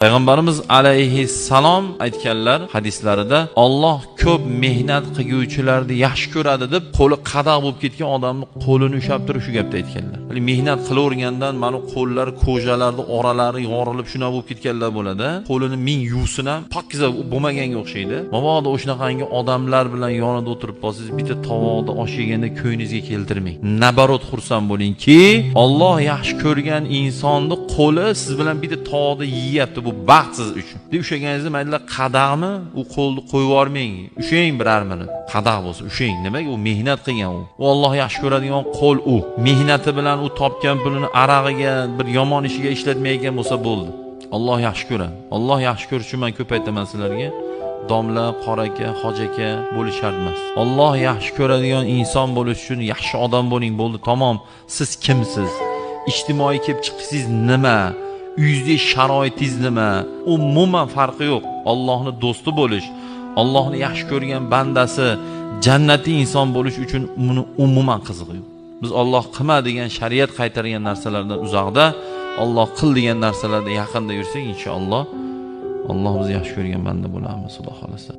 Payg'ambarimiz alayhissalom aytganlar hadislarida, Alloh ko'p mehnat qilguvchilarni yaxshi ko'radi deb, qo'li qadoq bo'lib ketgan odamni qo'lini ushlab turib shu gapni aytganlar. Ya'ni mehnat qilavergandan mana qo'llar, ko'jalari, oralari yorilib shuna bo'lib ketganlar bo'ladi. Qo'lini ming yuvsin ham pokiza bo'lmaganga o'xshaydi. Mabodo o'shanaqangi odamlar bilan yonida o'tirib qolsangiz, bitta tovoqda osh yeganda ko'nglingizga keltirmang. Nabarot xursand bo'lingki, Alloh yaxshi ko'rgan insonni qo'li siz bilan bitta tovoqda yeyapti. Bu baxt siz uchun. Deb ushlaganingizda maylilar qadaqmi, u qo'lni qo'yib yubormang. Ushlang biror minut. Qadaq bo'lsa ushlang. Nimaga? U mehnat qilgan u. U Alloh yaxshi ko'radigan qo'l u. Mehnati bilan u topgan pulini arag'iga, bir yomon ishiga ishlatmaydigan bo'lsa bo'ldi. Alloh yaxshi ko'radi. Alloh yaxshi ko'rish uchun men ko'p aytaman sizlarga. Domla, qora aka, hoji aka bo'lish shart emas. Alloh yaxshi ko'radigan inson bo'lish uchun yaxshi odam bo'ling, bo'ldi, tamom. Siz kimsiz? Ijtimoiy kelib chiqishingiz nima? Uyingizda sharoitingiz nima? Umuman farqi yo'q. Allohning do'sti bo'lish, Allohni yaxshi ko'rgan bandasi, jannatiy inson bo'lish uchun buni umuman qizig'i yo'q. Biz Alloh qilma degan, shariat qaytargan narsalardan uzoqda, Alloh qil degan narsalarda yaqinda yursak, inshaalloh Alloh bizni yaxshi ko'rgan banda bo'lamiz, Xudo xolasa.